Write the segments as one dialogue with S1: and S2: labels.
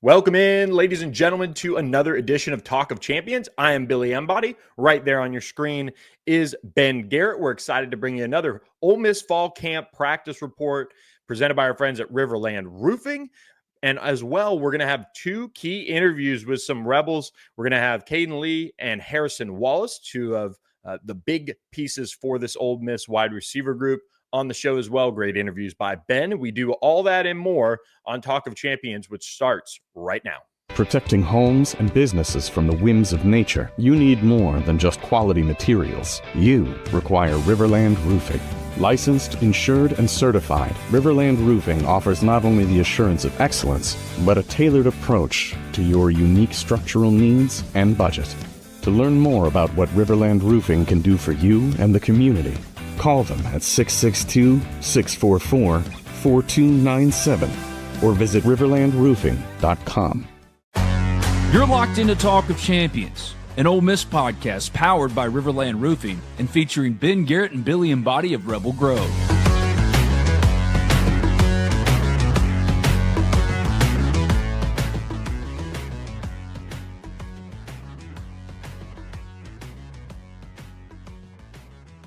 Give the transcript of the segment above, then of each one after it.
S1: Welcome in, ladies and gentlemen, to another edition of Talk of Champions. I am Billy Embody. Right there on your screen is Ben Garrett. We're excited to bring you another Ole Miss Fall Camp practice report presented by our friends at RiverLand Roofing. And as well, we're going to have two key interviews with some Rebels. We're going to have Cayden Lee and Harrison Wallace, two of the big pieces for this Ole Miss wide receiver group, on the show as well. Great interviews by Ben. We do all that and more on Talk of Champions, which starts right now.
S2: Protecting homes and businesses from the whims of nature, you need more than just quality materials. You require RiverLand Roofing. Licensed, insured, and certified, RiverLand Roofing offers not only the assurance of excellence, but a tailored approach to your unique structural needs and budget. To learn more about what RiverLand Roofing can do for you and the community, call them at 662-644-4297 or visit riverlandroofing.com.
S3: You're locked into Talk of Champions, an Ole Miss podcast powered by RiverLand Roofing and featuring Ben Garrett and Billy Embody of Rebel Grove.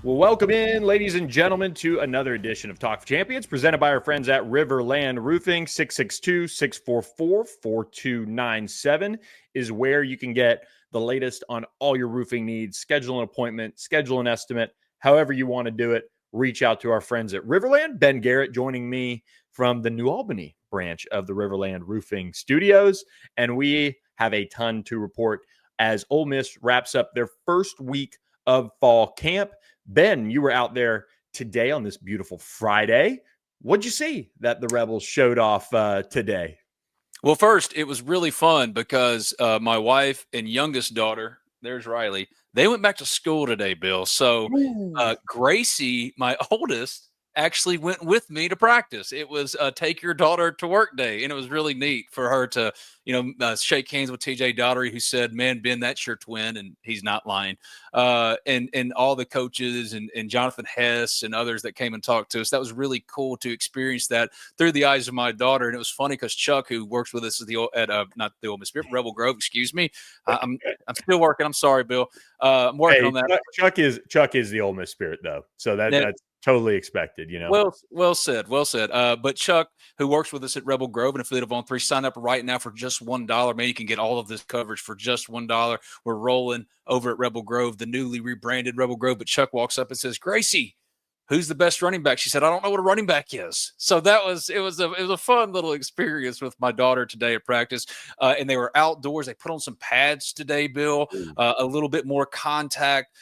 S1: Well, welcome in, ladies and gentlemen, to another edition of Talk of Champions, presented by our friends at RiverLand Roofing. 662-644-4297 is where you can get the latest on all your roofing needs. Schedule an appointment, schedule an estimate, however you want to do it. Reach out to our friends at RiverLand. Ben Garrett joining me from the New Albany branch of the RiverLand Roofing Studios, and we have a ton to report as Ole Miss wraps up their first week of fall camp. Ben, you were out there today on this beautiful Friday. What'd you see that the Rebels showed off today?
S4: Well, first, it was really fun because my wife and youngest daughter, there's Riley, they went back to school today, Bill. So Gracie, my oldest, actually went with me to practice. It was take your daughter to work day, and it was really neat for her to, shake hands with TJ Daughtery, who said, "Man, Ben, that's your twin," and he's not lying. And all the coaches and Jonathan Hess and others that came and talked to us. That was really cool to experience that through the eyes of my daughter. And it was funny because Chuck, who works with us at not the Ole Miss Spirit, Rebel Grove, excuse me. I'm still working. I'm sorry, Bill. I'm working on that.
S1: Chuck is the Ole Miss Spirit, though, so that's totally expected,
S4: Well said. But Chuck, who works with us at Rebel Grove, an affiliate of On3, sign up right now for just $1. Man, you can get all of this coverage for just $1. We're rolling over at Rebel Grove, the newly rebranded Rebel Grove. But Chuck walks up and says, "Gracie, who's the best running back?" She said, "I don't know what a running back is." So it was a fun little experience with my daughter today at practice. And they were outdoors. They put on some pads today, Bill, a little bit more contact.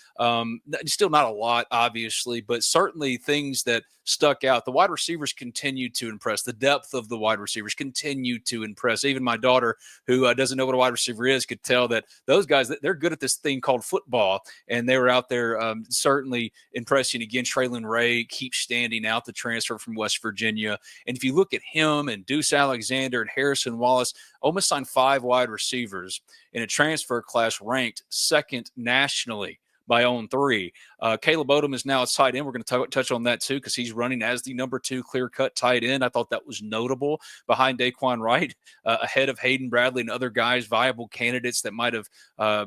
S4: Still not a lot, obviously, but certainly things that stuck out. The wide receivers continued to impress. The depth of the wide receivers continued to impress. Even my daughter, who doesn't know what a wide receiver is, could tell that those guys, they're good at this thing called football, and they were out there certainly impressing. Again, Traylon Ray keeps standing out, the transfer from West Virginia. And if you look at him and Deuce Alexander and Harrison Wallace, Ole Miss signed 5 wide receivers in a transfer class ranked second nationally by On3. Caleb Odom is now a tight end. We're going to touch on that too because he's running as the number 2 clear-cut tight end. I thought that was notable behind Daquan Wright, ahead of Hayden Bradley and other guys, viable candidates that might have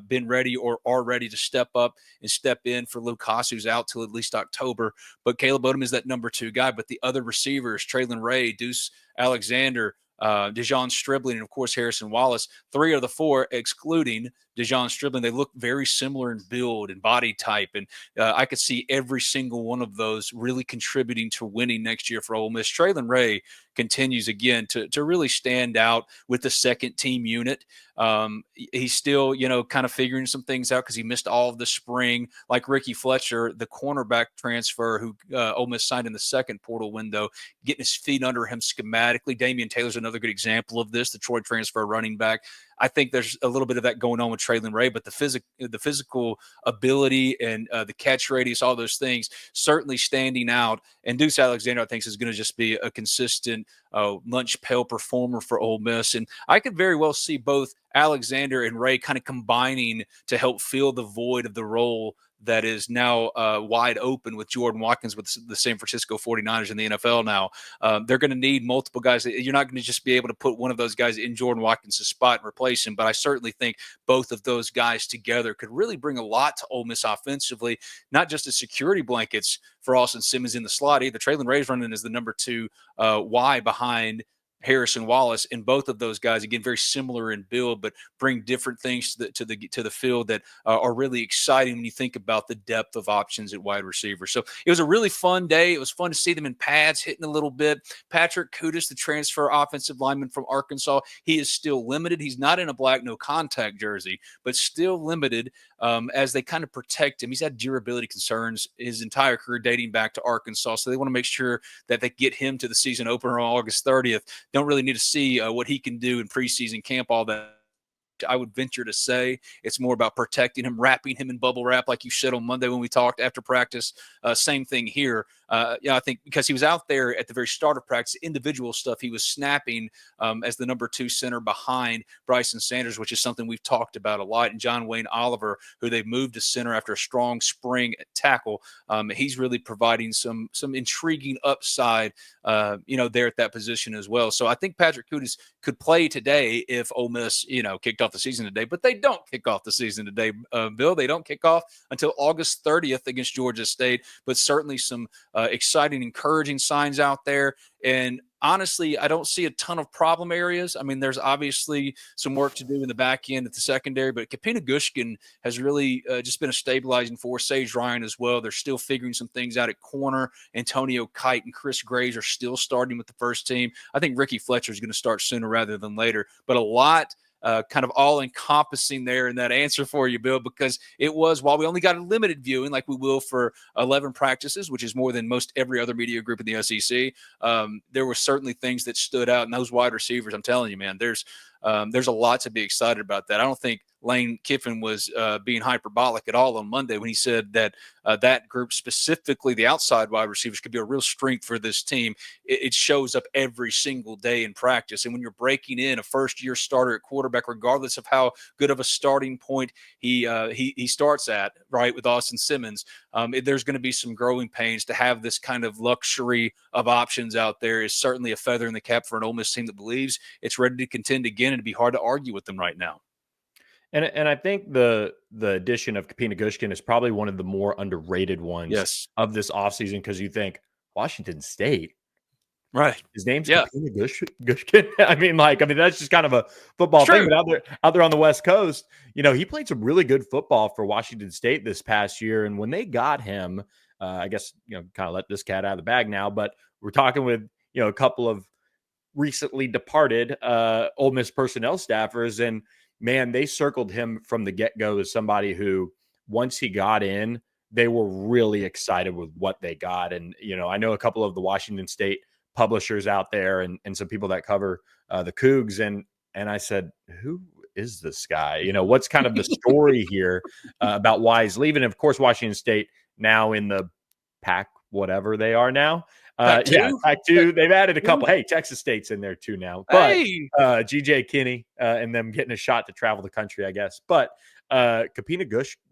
S4: been ready or are ready to step up and step in for Lucas, who's out till at least October. But Caleb Odom is that number 2 guy. But the other receivers, Traylon Ray, Deuce Alexander, Dejon Stribling, and of course Harrison Wallace, 3 of the 4, excluding Dejon Stribling, they look very similar in build and body type, and I could see every single one of those really contributing to winning next year for Ole Miss. Traylon Ray continues again to really stand out with the second team unit. He's still, kind of figuring some things out because he missed all of the spring, like Ricky Fletcher, the cornerback transfer who Ole Miss signed in the second portal window, getting his feet under him schematically. Damian Taylor's another good example of this, the Troy transfer running back. I think there's a little bit of that going on with Traylon Ray, but the physical ability and the catch radius, all those things certainly standing out. And Deuce Alexander, I think, is going to just be a consistent lunch pail performer for Ole Miss. And I could very well see both Alexander and Ray kind of combining to help fill the void of the role that is now wide open with Jordan Watkins with the San Francisco 49ers in the NFL now. They're going to need multiple guys. You're not going to just be able to put one of those guys in Jordan Watkins' spot and replace him, but I certainly think both of those guys together could really bring a lot to Ole Miss offensively, not just as security blankets for Austin Simmons in the slot either. Traylon Ray's running as the number 2 Y behind Harrison Wallace, and both of those guys, again, very similar in build, but bring different things to the field that are really exciting when you think about the depth of options at wide receiver. So it was a really fun day. It was fun to see them in pads hitting a little bit. Patrick Kudus, the transfer offensive lineman from Arkansas, he is still limited. He's not in a black no contact jersey, but still limited as they kind of protect him. He's had durability concerns his entire career dating back to Arkansas, so they want to make sure that they get him to the season opener on August 30th. Don't really need to see what he can do in preseason camp, all that. I would venture to say it's more about protecting him, wrapping him in bubble wrap, like you said on Monday when we talked after practice. Same thing here. I think because he was out there at the very start of practice, individual stuff, he was snapping as the number 2 center behind Bryson Sanders, which is something we've talked about a lot. And John Wayne Oliver, who they've moved to center after a strong spring at tackle, he's really providing some intriguing upside, there at that position as well. So I think Patrick Kudus could play today if Ole Miss, kicked off the season today, but they don't kick off the season today, Bill. They don't kick off until August 30th against Georgia State, but certainly some exciting, encouraging signs out there. And honestly, I don't see a ton of problem areas. I mean, there's obviously some work to do in the back end at the secondary, but Kapina Gushkin has really just been a stabilizing force. Sage Ryan as well. They're still figuring some things out at corner. Antonio Kite and Chris Graves are still starting with the first team. I think Ricky Fletcher is going to start sooner rather than later, but a lot kind of all-encompassing there in that answer for you, Bill, because it was, while we only got a limited viewing like we will for 11 practices, which is more than most every other media group in the SEC, there were certainly things that stood out. And those wide receivers, I'm telling you, man, there's a lot to be excited about that. I don't think Lane Kiffin was being hyperbolic at all on Monday when he said that that group, specifically the outside wide receivers, could be a real strength for this team. It shows up every single day in practice. And when you're breaking in a first-year starter at quarterback, regardless of how good of a starting point he starts at, right, with Austin Simmons, there's going to be some growing pains. To have this kind of luxury of options out there is certainly a feather in the cap for an Ole Miss team that believes it's ready to contend again, and it'd be hard to argue with them right now.
S1: And I think the addition of Kapina Gushkin is probably one of the more underrated ones of this offseason, because you think Washington State.
S4: Right.
S1: His name's Kapina Gushkin. I mean, that's just kind of a football thing. But out there on the West Coast, he played some really good football for Washington State this past year. And when they got him, I guess, kind of let this cat out of the bag now, but we're talking with, a couple of recently departed Ole Miss personnel staffers, and man, they circled him from the get-go as somebody who, once he got in, they were really excited with what they got. And, I know a couple of the Washington State publishers out there and some people that cover the Cougs. And I said, who is this guy? What's kind of the story here about why he's leaving? And of course, Washington State now in the Pac, whatever they are now. Pac-2. They've added a couple. Hey, Texas State's in there too now. But GJ Kinney and them getting a shot to travel the country, I guess. But Kapina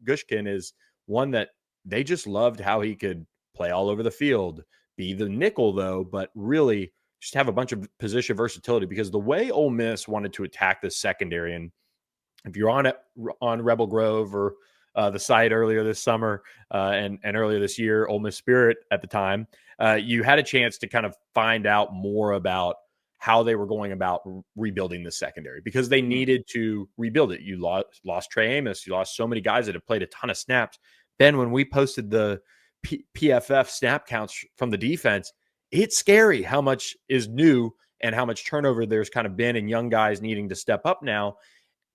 S1: Gushkin is one that they just loved how he could play all over the field, be the nickel though, but really just have a bunch of position versatility, because the way Ole Miss wanted to attack this secondary, and if you're on Rebel Grove or the site earlier this summer and earlier this year, Ole Miss Spirit at the time, you had a chance to kind of find out more about how they were going about rebuilding the secondary, because they needed to rebuild it. You lost Trey Amos. You lost so many guys that have played a ton of snaps. Then when we posted the PFF snap counts from the defense, it's scary how much is new and how much turnover there's kind of been, and young guys needing to step up now.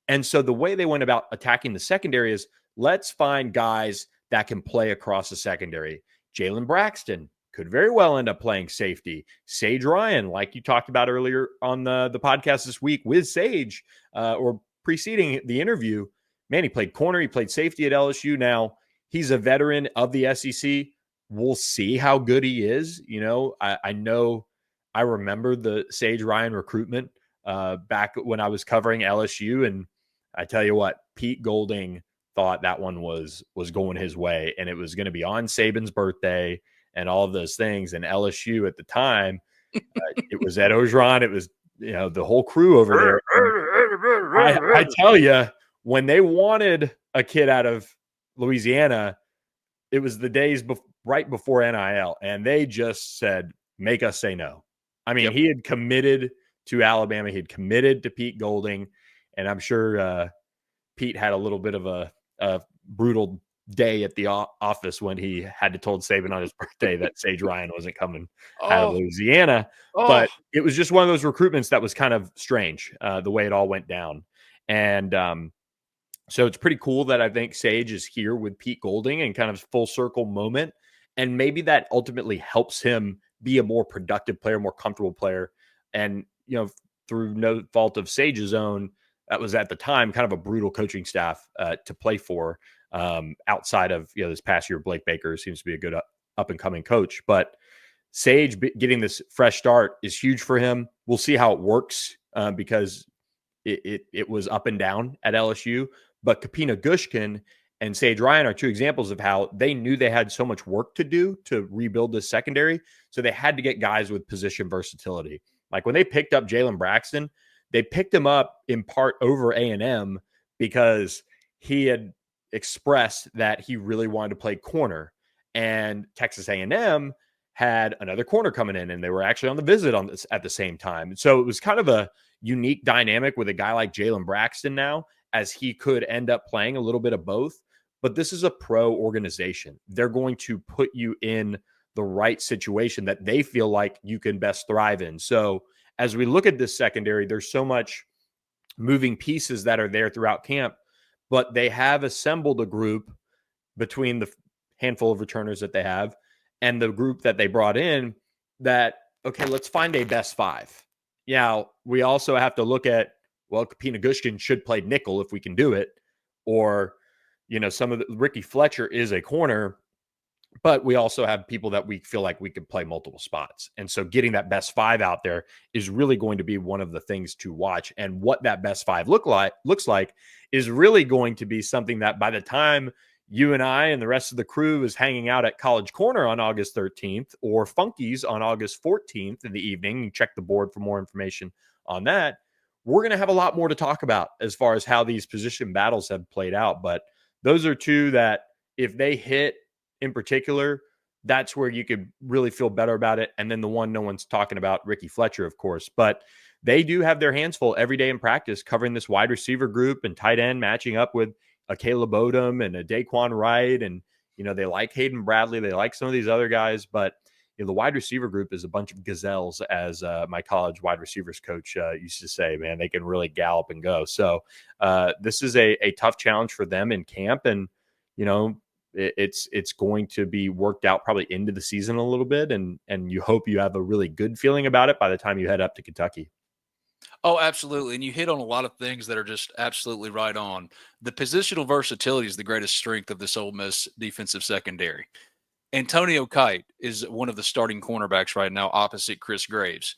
S1: And so the way they went about attacking the secondary is, let's find guys that can play across the secondary. Jalen Braxton could very well end up playing safety. Sage Ryan, like you talked about earlier on the podcast this week with Sage, or preceding the interview, man, he played corner, he played safety at LSU. Now he's a veteran of the SEC. We'll see how good he is. I remember the Sage Ryan recruitment back when I was covering LSU, and I tell you what, Pete Golding thought that one was going his way, and it was going to be on Saban's birthday and all of those things. And LSU at the time, it was Ed Ogeron. It was, the whole crew over there. I tell you, when they wanted a kid out of Louisiana, it was the days right before NIL, and they just said, make us say no. I mean, He had committed to Alabama. He had committed to Pete Golding, and I'm sure Pete had a little bit of a brutal day at the office when he had to told Saban on his birthday that Sage Ryan wasn't coming out of Louisiana. But it was just one of those recruitments that was kind of strange, the way it all went down. And so it's pretty cool that I think Sage is here with Pete Golding and kind of full circle moment. And maybe that ultimately helps him be a more productive player, more comfortable player. And, through no fault of Sage's own, that was at the time kind of a brutal coaching staff to play for, outside of, this past year. Blake Baker seems to be a good up and coming coach, but Sage getting this fresh start is huge for him. We'll see how it works, because it was up and down at LSU, but Kapina Gushkin and Sage Ryan are two examples of how they knew they had so much work to do to rebuild this secondary. So they had to get guys with position versatility. Like when they picked up Jalen Braxton, they picked him up in part over A&M because he had expressed that he really wanted to play corner, and Texas A&M had another corner coming in, and they were actually on the visit on this at the same time. So it was kind of a unique dynamic with a guy like Jalen Braxton now, as he could end up playing a little bit of both. But this is a pro organization. They're going to put you in the right situation that they feel like you can best thrive in. So as we look at this secondary, there's so much moving pieces that are there throughout camp, but they have assembled a group between the handful of returners that they have and the group that they brought in that, okay, let's find a best five. Now, we also have to look at, well, Kapina Gushkin should play nickel if we can do it, or, some of Ricky Fletcher is a corner, but we also have people that we feel like we could play multiple spots. And so getting that best five out there is really going to be one of the things to watch. And what that best five looks like is really going to be something that by the time you and I and the rest of the crew is hanging out at College Corner on August 13th or Funky's on August 14th in the evening, you check the board for more information on that. We're going to have a lot more to talk about as far as how these position battles have played out. But those are two that if they hit, in particular, that's where you could really feel better about it. And then the one no one's talking about, Ricky Fletcher, of course. But they do have their hands full every day in practice covering this wide receiver group and tight end, matching up with a Caleb Odom and a Daquan Wright. And, they like Hayden Bradley. They like some of these other guys. But the wide receiver group is a bunch of gazelles, as my college wide receivers coach used to say. Man, they can really gallop and go. So this is a tough challenge for them in camp. And, it's going to be worked out probably into the season a little bit, and you hope you have a really good feeling about it by the time you head up to Kentucky.
S4: Oh, absolutely. And you hit on a lot of things that are just absolutely right on. The positional versatility is the greatest strength of this Ole Miss defensive secondary. Antonio Kite is one of the starting cornerbacks right now opposite Chris Graves.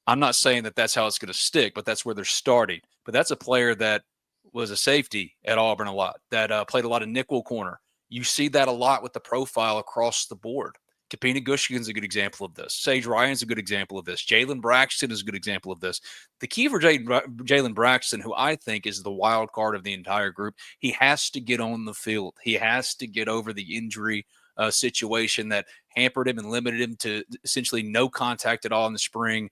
S4: I'm not saying that that's how it's going to stick, but that's where they're starting. But that's a player that was a safety at Auburn a lot, that played a lot of nickel corner. You see that a lot with the profile across the board. Kapina Gushkin's a good example of this. Sage Ryan's a good example of this. Jalen Braxton is a good example of this. The key for Jalen Braxton, who I think is the wild card of the entire group, he has to get on the field. He has to get over the injury situation that hampered him and limited him to essentially no contact at all in the spring.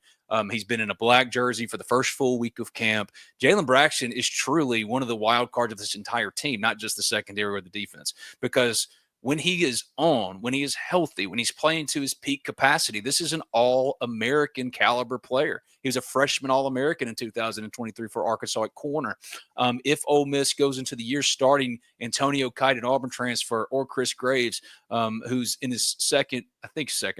S4: He's been in a black jersey for the first full week of camp. Jalen Braxton is truly one of the wild cards of this entire team, not just the secondary or the defense, because when he is on, when he is healthy, when he's playing to his peak capacity, this is an all-American caliber player. He was a freshman All-American in 2023 for Arkansas at corner. If Ole Miss goes into the year starting Antonio Kite, an Auburn transfer, or Chris Graves, who's in his second,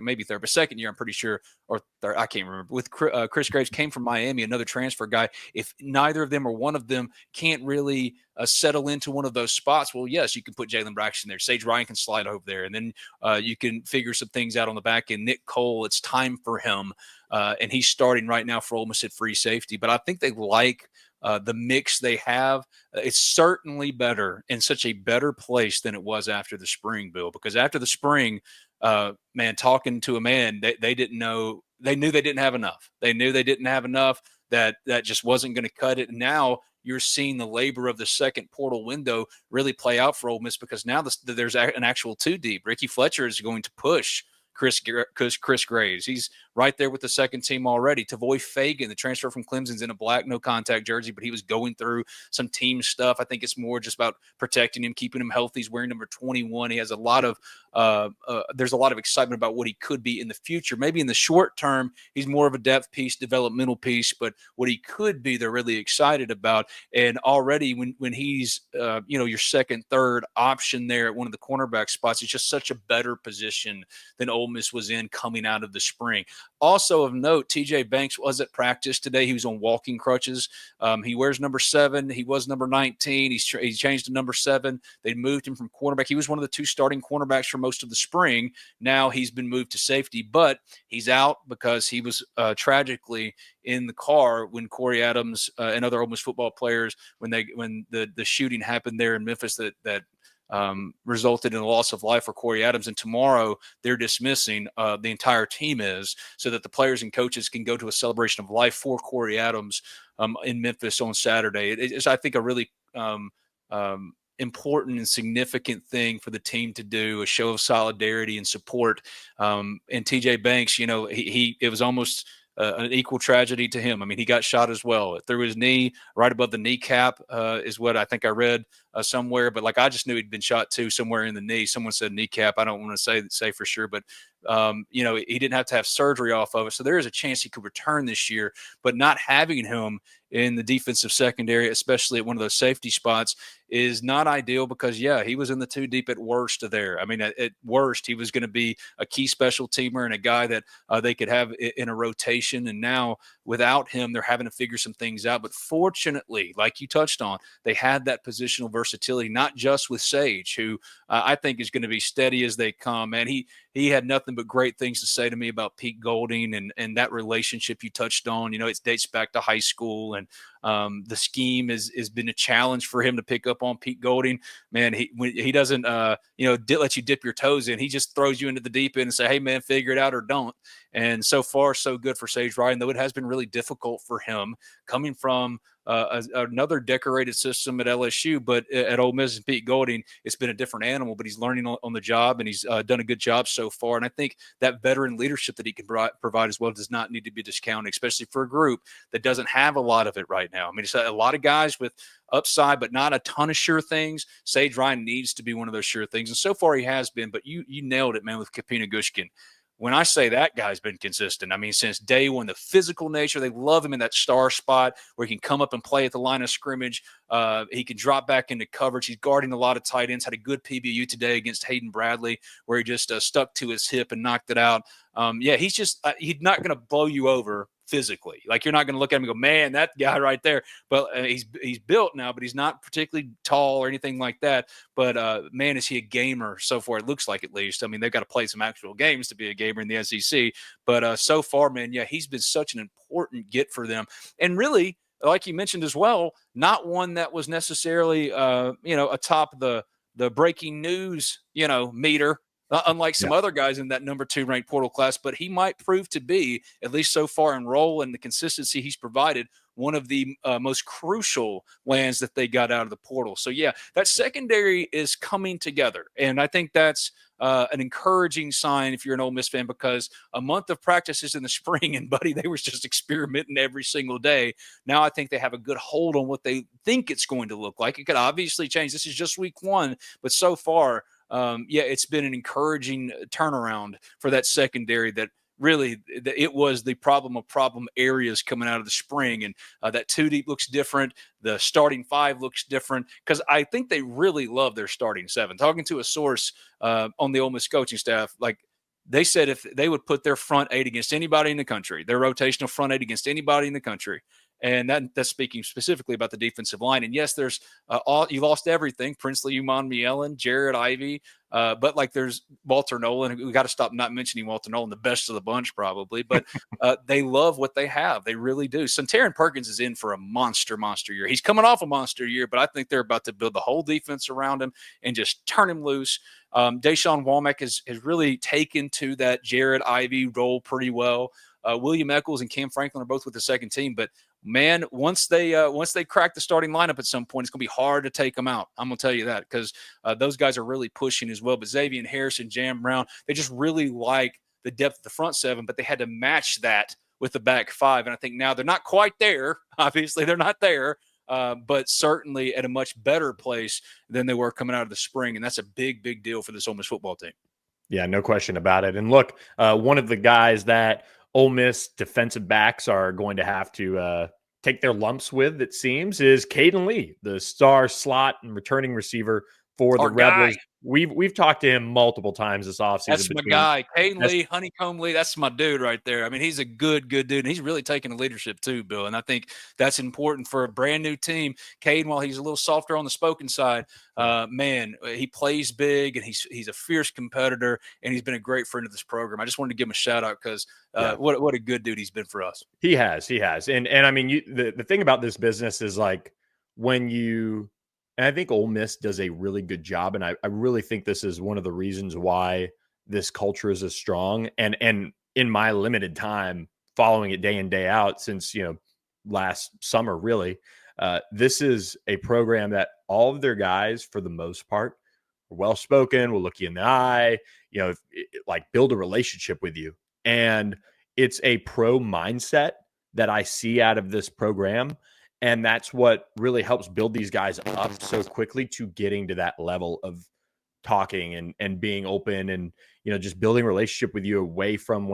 S4: maybe third, but second year, I'm pretty sure, or third, I can't remember. With Chris Graves came from Miami, another transfer guy. If neither of them or one of them can't really settle into one of those spots, well, yes, you can put Jalen Braxton there. Sage Ryan can slide over there, and then you can figure some things out on the back end. Nick Cole, it's time for him, and he's starting right now for Ole Miss at free safety. But I think they like the mix they have, it's certainly better, in such a better place than it was after the spring, Bill, because after the spring, man, talking to a man, they didn't know, they knew they didn't have enough. They knew they didn't have enough, that just wasn't going to cut it. And now you're seeing the labor of the second portal window really play out for Ole Miss, because now there's an actual two deep. Ricky Fletcher is going to push Chris Graves. He's right there with the second team already. Tavoy Fagan, the transfer from Clemson's in a black no contact jersey, but he was going through some team stuff. I think it's more just about protecting him, keeping him healthy. He's wearing number 21. He has a lot of there's a lot of excitement about what he could be in the future. Maybe in the short term, he's more of a depth piece, developmental piece, but what he could be, they're really excited about. And already when he's your second, third option there at one of the cornerback spots, it's just such a better position than Ole Miss was in coming out of the spring. Also of note, TJ Banks was at practice today. He was on walking crutches. He wears number 7. He was number 19. He changed to number 7. They moved him from cornerback. He was one of the 2 starting cornerbacks for most of the spring. Now he's been moved to safety, but he's out because he was tragically in the car when Corey Adams and other Ole Miss football players, when the shooting happened there in Memphis that resulted in a loss of life for Corey Adams. And tomorrow they're dismissing, the entire team is, so that the players and coaches can go to a celebration of life for Corey Adams in Memphis on Saturday. It's, I think, a really important and significant thing for the team to do, a show of solidarity and support. And TJ Banks, it was almost an equal tragedy to him. I mean, he got shot as well through his knee, right above the kneecap, is what I think I read somewhere. But I just knew he'd been shot too, somewhere in the knee. Someone said kneecap. I don't want to say for sure, but he didn't have to have surgery off of it. So there is a chance he could return this year, but not having him in the defensive secondary, especially at one of those safety spots, is not ideal, because he was in the 2 deep at worst there. I mean, at worst, he was going to be a key special teamer and a guy that they could have in a rotation. And now without him, they're having to figure some things out. But fortunately, like you touched on, they had that positional versatility, not just with Sage, who I think is going to be steady as they come. Man, he had nothing but great things to say to me about Pete Golding and that relationship you touched on. It dates back to high school, and the scheme has been a challenge for him to pick up on. Pete Golding, man, he doesn't let you dip your toes in. He just throws you into the deep end and say, hey man, figure it out or don't. And so far so good for Sage Ryan, though it has been really difficult for him coming from another decorated system at LSU, but at Ole Miss and Pete Golding, it's been a different animal. But he's learning on the job, and he's done a good job so far. And I think that veteran leadership that he can provide as well does not need to be discounted, especially for a group that doesn't have a lot of it right now. I mean, it's a lot of guys with upside, but not a ton of sure things. Sage Ryan needs to be one of those sure things, and so far he has been. But you nailed it, man, with Kapina Gushkin. When I say that guy's been consistent, I mean, since day one, the physical nature, they love him in that star spot where he can come up and play at the line of scrimmage. He can drop back into coverage. He's guarding a lot of tight ends, had a good PBU today against Hayden Bradley, where he just stuck to his hip and knocked it out. He's just he's not going to blow you over physically. You're not going to look at him and go, man, that guy right there. But he's built now, but he's not particularly tall or anything like that. But man, is he a gamer so far? It looks like, at least. I mean, they've got to play some actual games to be a gamer in the SEC. But so far, man, he's been such an important get for them. And really, like you mentioned as well, not one that was necessarily, atop the breaking news, meter. Unlike some other guys in that number 2 ranked portal class, but he might prove to be, at least so far in role and the consistency he's provided, one of the most crucial lands that they got out of the portal. So, that secondary is coming together. And I think that's an encouraging sign if you're an Ole Miss fan, because a month of practices in the spring, and buddy, they was just experimenting every single day. Now I think they have a good hold on what they think it's going to look like. It could obviously change. This is just week 1, but so far, it's been an encouraging turnaround for that secondary that really it was the problem areas coming out of the spring. And that 2 deep looks different. The starting 5 looks different, because I think they really love their starting 7. Talking to a source on the Ole Miss coaching staff, they said if they would put their front 8 against anybody in the country, their rotational front 8 against anybody in the country, And that's speaking specifically about the defensive line. And yes, there's you lost everything. Princely, Uman Jared Ivey. But like there's Walter Nolan. We got to stop not mentioning Walter Nolan, the best of the bunch probably. But they love what they have. They really do. Taron Perkins is in for a monster year. He's coming off a monster year, but I think they're about to build the whole defense around him and just turn him loose. Deshaun Womack has really taken to that Jared Ivey role pretty well. William Eccles and Cam Franklin are both with the second team, but man, once they crack the starting lineup at some point, it's going to be hard to take them out. I'm going to tell you that because those guys are really pushing as well. But Xavier Harrison, Jam Brown, they just really like the depth of the front seven, but they had to match that with the back five. And I think now they're not quite there. Obviously, they're not there, but certainly at a much better place than they were coming out of the spring. And that's a big deal for this Ole Miss football team.
S1: Yeah, no question about it. And look, one of the guys that Ole Miss defensive backs are going to have to take their lumps with, it seems, is Cayden Lee, the star slot and returning receiver for the Rebels. We've talked to him multiple times this offseason.
S4: That's my guy, Cayden Lee, Honeycomb Lee. That's my dude right there. I mean, he's a good dude, and he's really taking the leadership too, Bill. And I think that's important for a brand new team. Cayden, while he's a little softer on the spoken side, man, he plays big, and he's a fierce competitor, and he's been a great friend of this program. I just wanted to give him a shout out because what a good dude he's been for us.
S1: He has, and I mean, the thing about this business is like when you. And I think Ole Miss does a really good job. And I really think this is one of the reasons why this culture is as strong. And in my limited time following it day in, day out since, last summer, really, this is a program that all of their guys, for the most part, are well-spoken, will look you in the eye, like build a relationship with you. And it's a pro mindset that I see out of this program. And that's what really helps build these guys up so quickly to getting to that level of talking and being open and, just building a relationship with you away from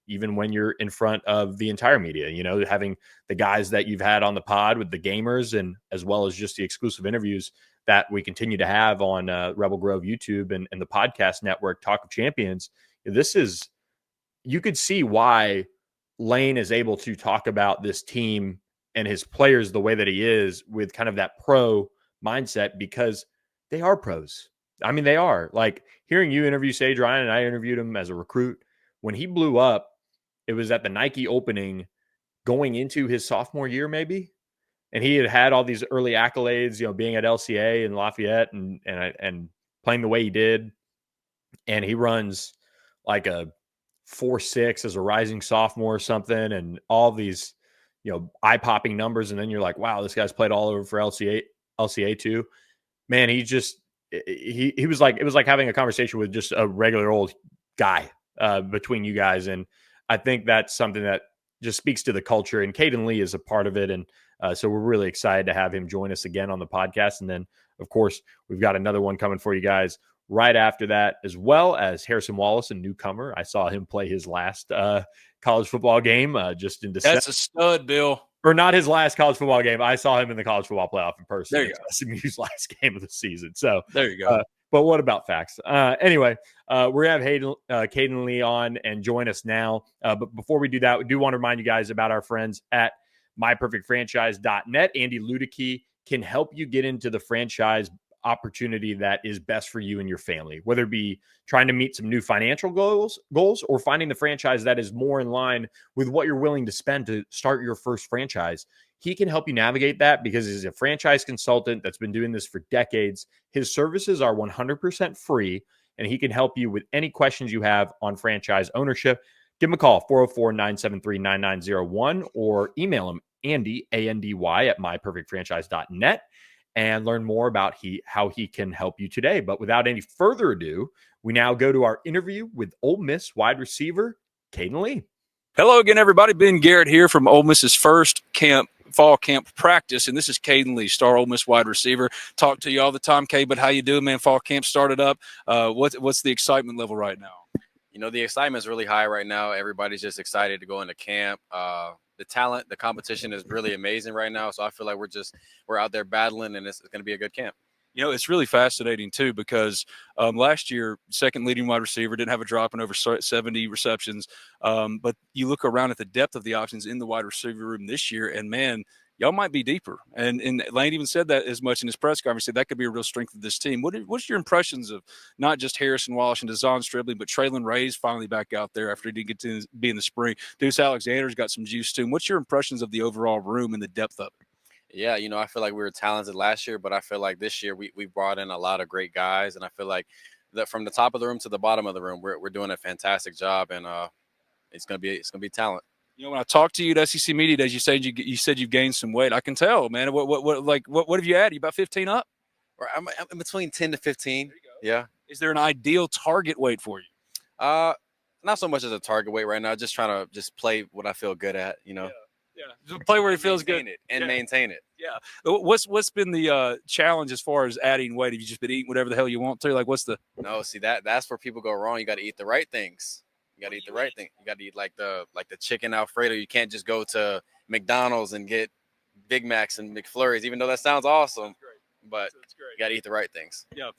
S1: even when you're in front of the entire media, having the guys that you've had on the pod with the gamers and as well as just the exclusive interviews that we continue to have on Rebel Grove YouTube and the podcast network, Talk of Champions. You could see why Lane is able to talk about this team and his players the way that he is with kind of that pro mindset because they are pros. I mean, they are. Like hearing you interview Sage Ryan, and I interviewed him as a recruit. When he blew up, it was at the Nike opening going into his sophomore year maybe. And he had all these early accolades, being at LCA and Lafayette and playing the way he did. And he runs like a 4.6 as a rising sophomore or something and all these eye-popping numbers, and then you're like, wow, this guy's played all over for LCA too. Man, he was like, it was like having a conversation with just a regular old guy between you guys. And I think that's something that just speaks to the culture, and Cayden Lee is a part of it. And so we're really excited to have him join us again on the podcast. And then, of course, we've got another one coming for you guys right after that, as well as Harrison Wallace, a newcomer. I saw him play his last college football game just in December.
S4: That's a stud, Bill.
S1: Or not his last college football game. I saw him in the college football playoff in person.
S4: There you go.
S1: SMU's last game of the season. So
S4: there you go.
S1: But what about facts? Anyway, we're going to have Cayden Lee on and join us now. But before we do that, we do want to remind you guys about our friends at myperfectfranchise.net. Andy Ludicky can help you get into the franchise opportunity that is best for you and your family, whether it be trying to meet some new financial goals or finding the franchise that is more in line with what you're willing to spend to start your first franchise. He can help you navigate that because he's a franchise consultant that's been doing this for decades. His services are 100% free, and he can help you with any questions you have on franchise ownership. Give him a call, 404-973-9901, or email him, Andy, A-N-D-Y, at myperfectfranchise.net. and learn more about how he can help you today. But without any further ado, we now go to our interview with Ole Miss wide receiver, Cayden Lee.
S4: Hello again, everybody. Ben Garrett here from Ole Miss's first fall camp practice, and this is Cayden Lee, star Ole Miss wide receiver. Talk to you all the time, Cade, but how you doing, man? Fall camp started up. What's the excitement level right now?
S5: The excitement is really high right now. Everybody's just excited to go into camp. The talent, the competition is really amazing right now. So I feel like we're out there battling, and it's going to be a good camp.
S4: It's really fascinating too because last year, second leading wide receiver, didn't have a drop in over 70 receptions. But you look around at the depth of the options in the wide receiver room this year, and man, y'all might be deeper. And Lane even said that as much in his press conference. He said that could be a real strength of this team. What's your impressions of not just Harrison Wallace and Dazon Stribling, but Traylon Ray's finally back out there after he didn't get to be in the spring? Deuce Alexander's got some juice too. What's your impressions of the overall room and the depth of it?
S5: Yeah, I feel like we were talented last year, but I feel like this year we brought in a lot of great guys, and I feel like that from the top of the room to the bottom of the room, we're doing a fantastic job, and it's gonna be talent.
S4: When I talked to you at SEC Media Days, you said you've gained some weight. I can tell, man. What have you added? You about 15 up?
S5: Or I'm between 10 to 15. Yeah.
S4: Is there an ideal target weight for you?
S5: Not so much as a target weight right now. Just trying to play what I feel good at.
S4: Yeah. Just play where it feels good
S5: and maintain it.
S4: Yeah. What's been the challenge as far as adding weight? Have you just been eating whatever the hell you want to? Like, what's the?
S5: No, see that's where people go wrong. You got to eat the right things. You got to eat the right thing. You got to eat like the chicken Alfredo. You can't just go to McDonald's and get Big Macs and McFlurries, even though that sounds awesome. But you got to eat the right things.
S4: Yeah.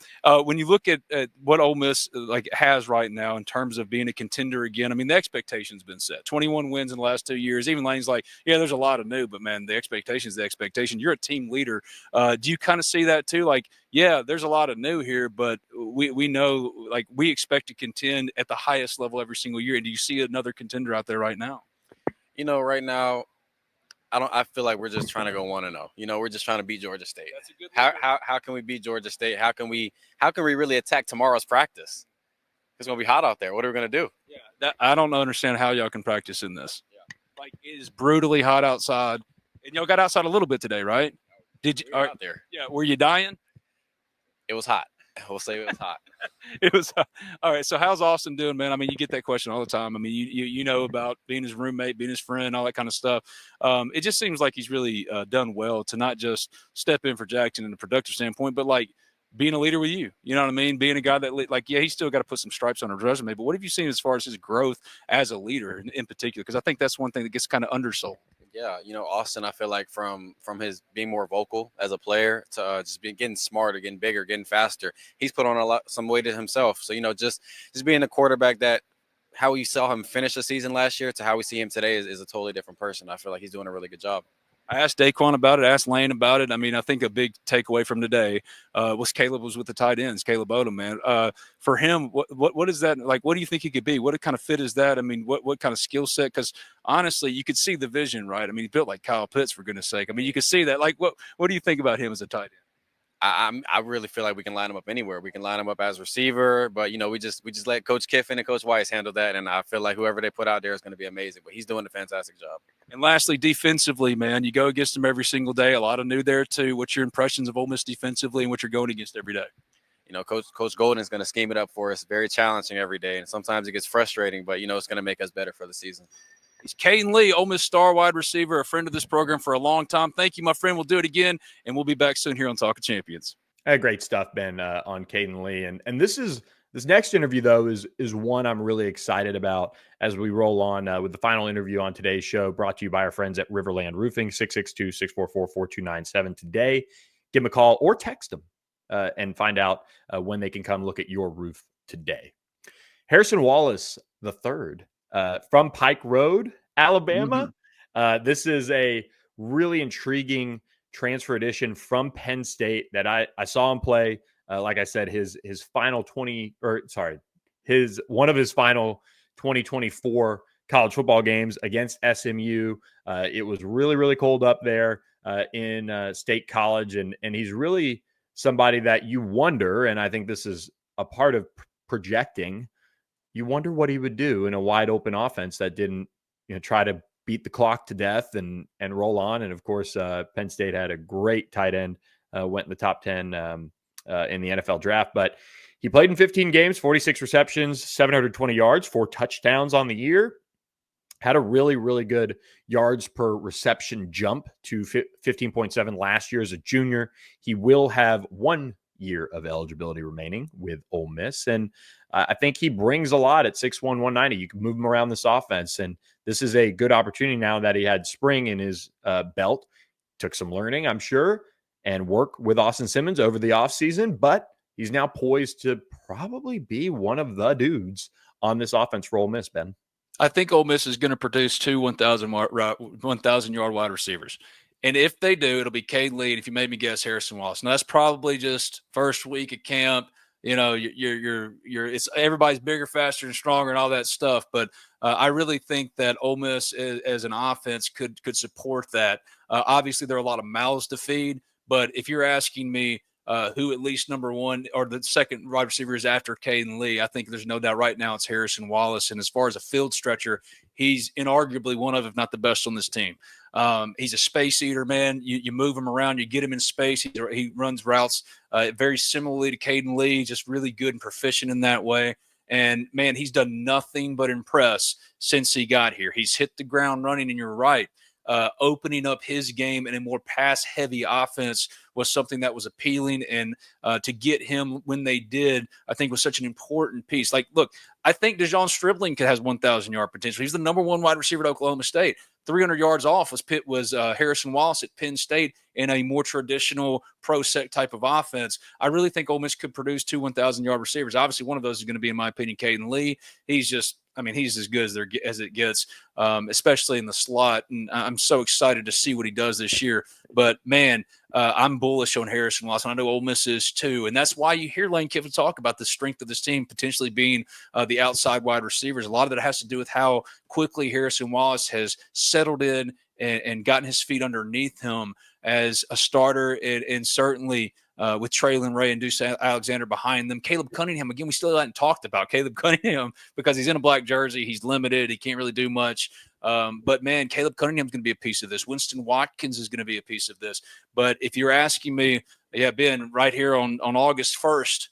S4: When you look at what Ole Miss has right now in terms of being a contender again, I mean, the expectation's been set. 21 wins in the last 2 years. Even Lane's like, yeah, there's a lot of new, but man, the expectation's the expectation. You're a team leader. Do you kind of see that too? Like, yeah, there's a lot of new here, but we know, like, we expect to contend at the highest level every single year. And do you see another contender out there right now?
S5: Right now, I feel like we're just trying to go 1-0. We're just trying to beat Georgia State.
S4: That's a good
S5: how can we beat Georgia State? How can we really attack tomorrow's practice? It's gonna be hot out there. What are we gonna do?
S4: Yeah, I don't understand how y'all can practice in this. Yeah. Like, it is brutally hot outside, and y'all got outside a little bit today, right? Did you
S5: out there?
S4: Yeah. Were you dying?
S5: It was hot. We'll say it was hot.
S4: It was hot. All right. So how's Austin doing, man? I mean, you get that question all the time. I mean, you know about being his roommate, being his friend, all that kind of stuff. It just seems like he's really done well to not just step in for Jackson in a productive standpoint, but like being a leader with you. You know what I mean? Being a guy that, he's still got to put some stripes on his resume. But what have you seen as far as his growth as a leader in particular? Because I think that's one thing that gets kind of undersold.
S5: Yeah, Austin, I feel like from his being more vocal as a player to just getting smarter, getting bigger, getting faster, he's put on some weight to himself. So, just being a quarterback that how we saw him finish the season last year to how we see him today is a totally different person. I feel like he's doing a really good job.
S4: I asked Daquan about it, asked Lane about it. I mean, I think a big takeaway from today was Caleb was with the tight ends, Caleb Odom, man. For him, what is that like? What do you think he could be? What kind of fit is that? I mean, what kind of skill set? Because honestly, you could see the vision, right? I mean, he built like Kyle Pitts, for goodness sake. I mean, you could see that. Like, what do you think about him as a tight end?
S5: I really feel like we can line him up anywhere. We can line him up as receiver, but we just let Coach Kiffin and Coach Weiss handle that, and I feel like whoever they put out there is going to be amazing. But he's doing a fantastic job.
S4: And lastly, defensively, man, you go against them every single day. A lot of new there too. What's your impressions of Ole Miss defensively and what you're going against every day?
S5: Coach Golden is going to scheme it up for us. Very challenging every day, and sometimes it gets frustrating, but it's going to make us better for the season.
S4: He's Cayden Lee, Ole Miss star wide receiver, a friend of this program for a long time. Thank you, my friend. We'll do it again, and we'll be back soon here on Talk of Champions.
S1: Great stuff, Ben, on Cayden Lee. And this next interview, though, is one I'm really excited about as we roll on with the final interview on today's show, brought to you by our friends at RiverLand Roofing, 662-644-4297 today. Give them a call or text them and find out when they can come look at your roof today. Harrison Wallace III from Pike Road, Alabama. This is a really intriguing transfer edition from Penn State that I saw him play. Like I said, his final one of his final 2024 college football games against SMU. It was really, really cold up there in State College, and he's really somebody that you wonder, and I think this is a part of projecting. You wonder what he would do in a wide open offense that didn't, try to beat the clock to death and roll on. And of course, Penn State had a great tight end, went in the top 10 in the NFL draft, but he played in 15 games, 46 receptions, 720 yards, 4 touchdowns on the year. Had a really, really good yards per reception jump to 15.7 last year as a junior. He will have 1 year of eligibility remaining with Ole Miss. And I think he brings a lot at 6'1", 190. You can move him around this offense. And this is a good opportunity now that he had spring in his belt. Took some learning, I'm sure. and work with Austin Simmons over the offseason, but he's now poised to probably be one of the dudes on this offense for Ole Miss, Ben.
S4: I think Ole Miss is going to produce two 1,000-yard wide receivers. And if they do, it'll be Cayden Lee. And if you made me guess, Harrison Wallace. Now, that's probably just first week of camp. It's everybody's bigger, faster, and stronger, and all that stuff. But I really think that Ole Miss, as an offense, could support that. Obviously, there are a lot of mouths to feed. But if you're asking me who at least number one or the second wide receiver is after Cayden Lee, I think there's no doubt right now it's Harrison Wallace. And as far as a field stretcher, he's inarguably one of, if not the best on this team. He's a space eater, man. You move him around, you get him in space. He runs routes very similarly to Cayden Lee, just really good and proficient in that way. And, man, he's done nothing but impress since he got here. He's hit the ground running, and you're right. Opening up his game in a more pass-heavy offense was something that was appealing, and to get him when they did, I think was such an important piece. Like, look, I think DeJon Stribling has 1,000-yard potential. He's the number one wide receiver at Oklahoma State. 300 yards off was Harrison Wallace at Penn State in a more traditional pro-set type of offense. I really think Ole Miss could produce two 1,000-yard receivers. Obviously, one of those is going to be, in my opinion, Cayden Lee. He's as good as it gets, especially in the slot. And I'm so excited to see what he does this year. But, man, I'm bullish on Harrison Wallace, and I know Ole Miss is too. And that's why you hear Lane Kiffin talk about the strength of this team potentially being the outside wide receivers. A lot of that has to do with how quickly Harrison Wallace has settled in and gotten his feet underneath him as a starter, and certainly with Traylon Ray and Deuce Alexander behind them. Caleb Cunningham, again, we still haven't talked about Caleb Cunningham because he's in a black jersey. He's limited. He can't really do much. But, man, Caleb Cunningham's going to be a piece of this. Winston Watkins is going to be a piece of this. But if you're asking me, Ben, right here on August 1st,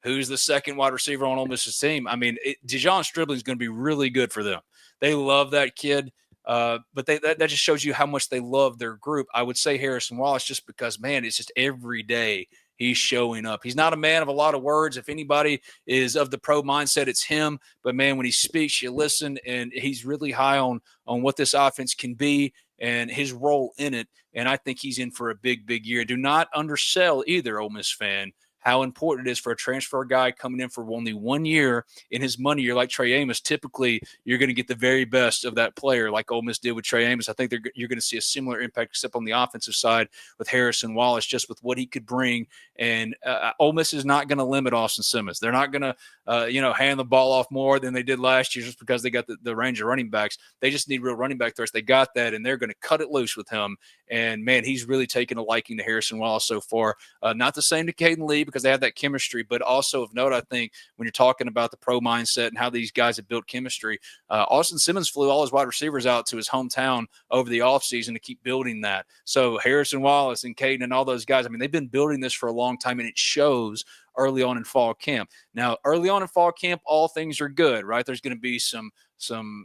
S4: who's the second wide receiver on Ole Miss's team? I mean, DeJon Stribling is going to be really good for them. They love that kid. But that just shows you how much they love their group. I would say Harrison Wallace just because, man, it's just every day he's showing up. He's not a man of a lot of words. If anybody is of the pro mindset, it's him. But, man, when he speaks, you listen, and he's really high on what this offense can be and his role in it. And I think he's in for a big, big year. Do not undersell either, Ole Miss fan, how important it is for a transfer guy coming in for only 1 year in his money year like Trey Amos. Typically, you're going to get the very best of that player like Ole Miss did with Trey Amos. I think you're going to see a similar impact except on the offensive side with Harrison Wallace, just with what he could bring. And Ole Miss is not going to limit Austin Simmons. They're not going to, hand the ball off more than they did last year just because they got the range of running backs. They just need real running back threats. They got that, and they're going to cut it loose with him. And, man, he's really taken a liking to Harrison Wallace so far. Not the same to Cayden Lee because they have that chemistry, but also of note, I think, when you're talking about the pro mindset and how these guys have built chemistry, Austin Simmons flew all his wide receivers out to his hometown over the offseason to keep building that. So Harrison Wallace and Cayden and all those guys, I mean, they've been building this for a long time, and it shows early on in fall camp. Now, early on in fall camp, all things are good, right? There's going to be some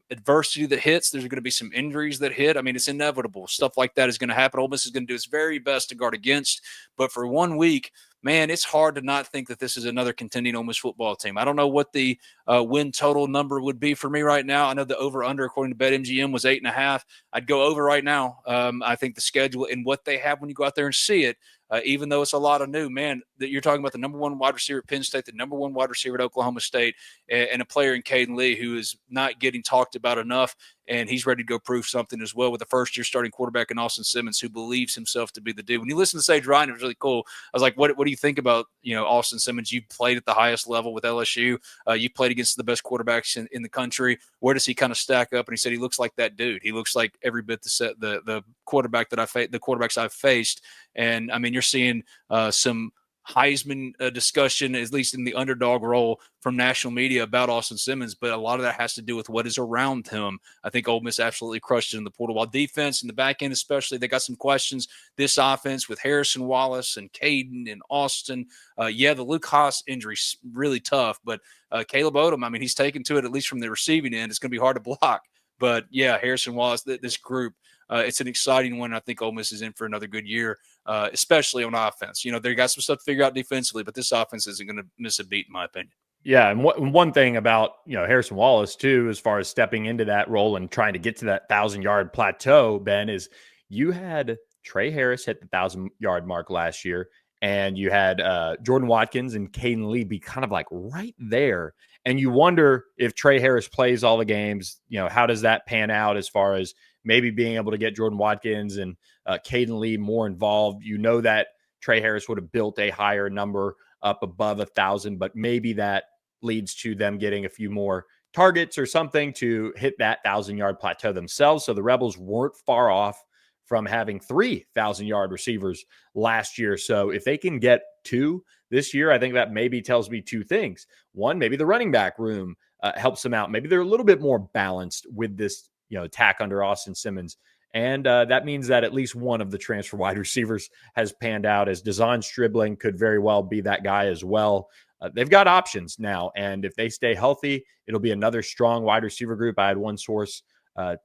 S4: adversity that hits. There's going to be some injuries that hit. I mean, it's inevitable. Stuff like that is going to happen. Ole Miss is going to do its very best to guard against. But for 1 week, man, it's hard to not think that this is another contending Ole Miss football team. I don't know what the win total number would be for me right now. I know the over-under, according to BetMGM, was 8.5. I'd go over right now. I think the schedule and what they have when you go out there and see it, even though it's a lot of new, man, that you're talking about the number one wide receiver at Penn State, the number one wide receiver at Oklahoma State, and a player in Cayden Lee who is not getting talked about enough, and he's ready to go prove something as well with a first-year starting quarterback in Austin Simmons who believes himself to be the dude. When you listen to Sage Ryan, it was really cool. I was like, what do you think about, Austin Simmons? You played at the highest level with LSU. You played against the best quarterbacks in the country. Where does he kind of stack up? And he said he looks like that dude. He looks like every bit the quarterback the quarterbacks I've faced. And, I mean, you're seeing some Heisman discussion, at least in the underdog role from national media about Austin Simmons, but a lot of that has to do with what is around him. I think Ole Miss absolutely crushed it in the portal. While defense in the back end especially, they got some questions. This offense with Harrison Wallace and Cayden and Austin, the Luke Haas injury's really tough, but Caleb Odom, I mean, he's taken to it at least from the receiving end. It's going to be hard to block. But, yeah, Harrison Wallace, this group, it's an exciting one. I think Ole Miss is in for another good year, especially on offense. They got some stuff to figure out defensively, but this offense isn't going to miss a beat, in my opinion.
S1: Yeah, and one thing about Harrison Wallace too, as far as stepping into that role and trying to get to that 1,000-yard plateau, Ben, is you had Trey Harris hit the 1,000-yard mark last year, and you had Jordan Watkins and Cayden Lee be kind of like right there. And you wonder if Trey Harris plays all the games, how does that pan out as far as maybe being able to get Jordan Watkins and Cayden Lee more involved? That Trey Harris would have built a higher number up above 1,000, but maybe that leads to them getting a few more targets or something to hit that 1,000-yard plateau themselves. So the Rebels weren't far off from having 3,000-yard receivers last year. So if they can get 2 this year, I think that maybe tells me 2 things. One, maybe the running back room helps them out. Maybe they're a little bit more balanced with this, attack under Austin Simmons. And that means that at least one of the transfer wide receivers has panned out, as Dazon Stribling could very well be that guy as well. They've got options now, and if they stay healthy, it'll be another strong wide receiver group. I had one source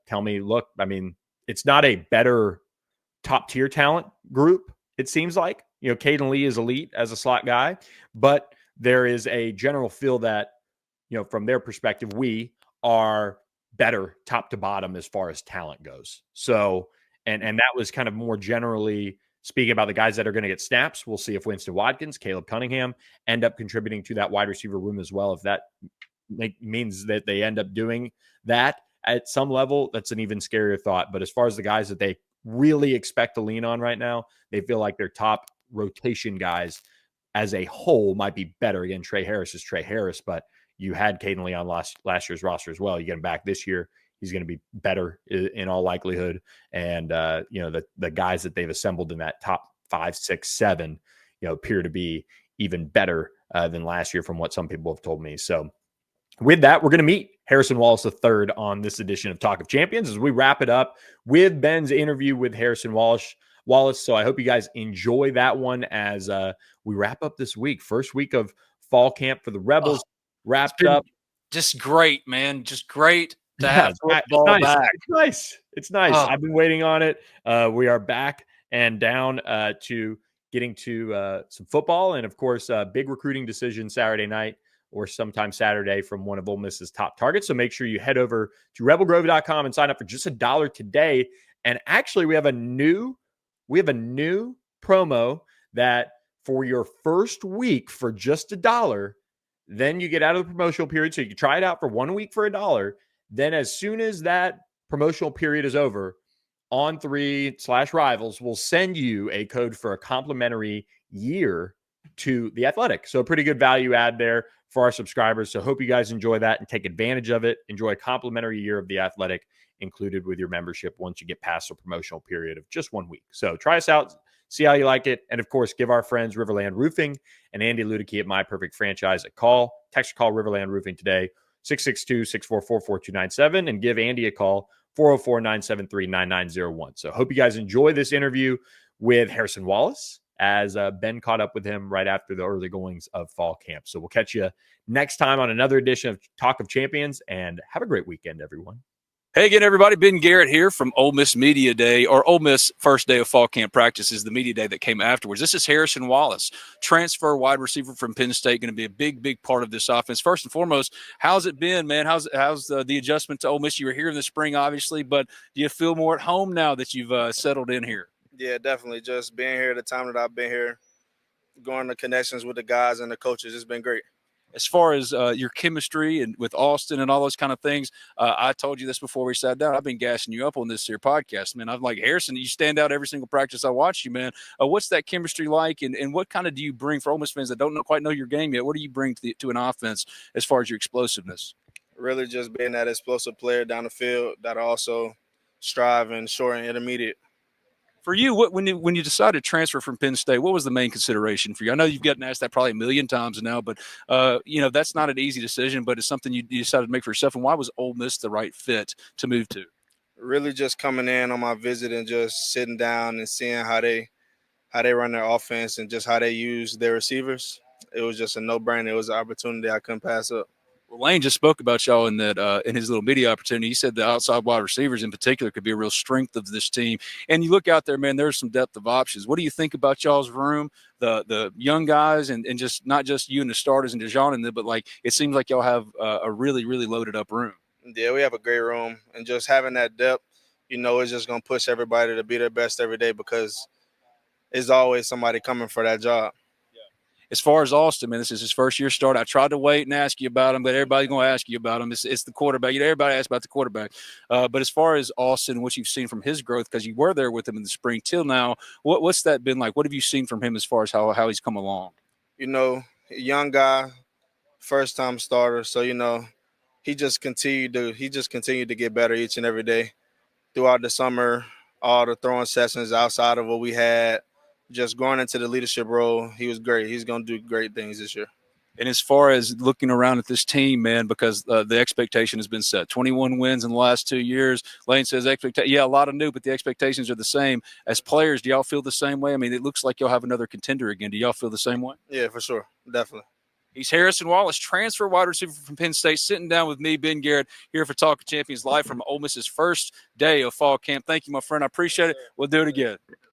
S1: tell me, look, it's not a better top-tier talent group, it seems like. Cayden Lee is elite as a slot guy, but there is a general feel that, from their perspective, we are better top to bottom as far as talent goes. So, and that was kind of more generally speaking about the guys that are going to get snaps. We'll see if Winston Watkins, Caleb Cunningham end up contributing to that wide receiver room as well. If that means that they end up doing that at some level, that's an even scarier thought. But as far as the guys that they really expect to lean on right now, they feel like their top rotation guys as a whole might be better. Again, Trey Harris is Trey Harris, but you had Cayden Lee on last year's roster as well. You get him back this year, he's going to be better in all likelihood. And, the guys that they've assembled in that top 5, 6, 7, appear to be even better than last year from what some people have told me. So with that, we're going to meet Harrison Wallace III on this edition of Talk of Champions as we wrap it up with Ben's interview with Harrison Wallace. So I hope you guys enjoy that one as we wrap up this week. First week of fall camp for the Rebels. Wrapped up.
S4: Just great, man. Just great to have football back.
S1: It's nice. I've been waiting on it. We are back and down to getting to some football. And, of course, big recruiting decision Saturday night or sometime Saturday from one of Ole Miss's top targets. So make sure you head over to rebelgrove.com and sign up for just $1 today. And actually, we have a new promo that for your first week for just $1, then you get out of the promotional period. So you can try it out for 1 week for $1. Then as soon as that promotional period is over, On3/Rivals will send you a code for a complimentary year to The Athletic. So a pretty good value add there for our subscribers. So hope you guys enjoy that and take advantage of it. Enjoy a complimentary year of The Athletic included with your membership once you get past the promotional period of just 1 week. So try us out. See how you like it. And, of course, give our friends RiverLand Roofing and Andy Ludicky at My Perfect Franchise a call. Text or call RiverLand Roofing today, 662-644-4297, and give Andy a call, 404-973-9901. So hope you guys enjoy this interview with Harrison Wallace as Ben caught up with him right after the early goings of fall camp. So we'll catch you next time on another edition of Talk of Champions, and have a great weekend, everyone.
S4: Hey again, everybody. Ben Garrett here from Ole Miss Media Day, or Ole Miss first day of fall camp practice is the media day that came afterwards. This is Harrison Wallace, transfer wide receiver from Penn State, going to be a big part of this offense. First and foremost, how's it been, man? How's the adjustment to Ole Miss? You were here in the spring, obviously, but do you feel more at home now that you've settled in here?
S6: Yeah, definitely. Just being here the time that I've been here, going to connections with the guys and the coaches, it's been great.
S4: As far as your chemistry and with Austin and all those kind of things, I told you this before we sat down. I've been gassing you up on this here podcast, man. I'm like, Harrison, you stand out every single practice I watch you, man. What's that chemistry like, and what kind of do you bring for Ole Miss fans that don't quite know your game yet? What do you bring to an offense as far as your explosiveness?
S6: Really just being that explosive player down the field that also strive in short and intermediate.
S4: For you, when you decided to transfer from Penn State, what was the main consideration for you? I know you've gotten asked that probably a million times now, but that's not an easy decision, but it's something you decided to make for yourself. And why was Ole Miss the right fit to move to?
S6: Really just coming in on my visit and just sitting down and seeing how they run their offense and just how they use their receivers. It was just a no-brainer. It was an opportunity I couldn't pass up.
S4: Well, Lane just spoke about y'all in that in his little media opportunity. He said the outside wide receivers in particular could be a real strength of this team. And you look out there, man, there's some depth of options. What do you think about y'all's room, the young guys, and just not just you and the starters and DeJohn in there, but like it seems like y'all have a really, really loaded up room.
S6: Yeah, we have a great room, and just having that depth, it's just going to push everybody to be their best every day because there's always somebody coming for that job.
S4: As far as Austin, man, this is his first year start. I tried to wait and ask you about him, but everybody's going to ask you about him. It's the quarterback. Everybody asks about the quarterback. But as far as Austin, what you've seen from his growth, because you were there with him in the spring till now, what's that been like? What have you seen from him as far as how he's come along?
S6: Young guy, first time starter. So, he just continued to get better each and every day. Throughout the summer, all the throwing sessions outside of what we had, just going into the leadership role, he was great. He's going to do great things this year.
S4: And as far as looking around at this team, man, because the expectation has been set. 21 wins in the last 2 years. Lane says a lot of new, but the expectations are the same. As players, do y'all feel the same way? I mean, it looks like y'all have another contender again. Do y'all feel the same way?
S6: Yeah, for sure. Definitely.
S4: He's Harrison Wallace, transfer wide receiver from Penn State, sitting down with me, Ben Garrett, here for Talk of Champions live from Ole Miss's first day of fall camp. Thank you, my friend. I appreciate it. We'll do it again.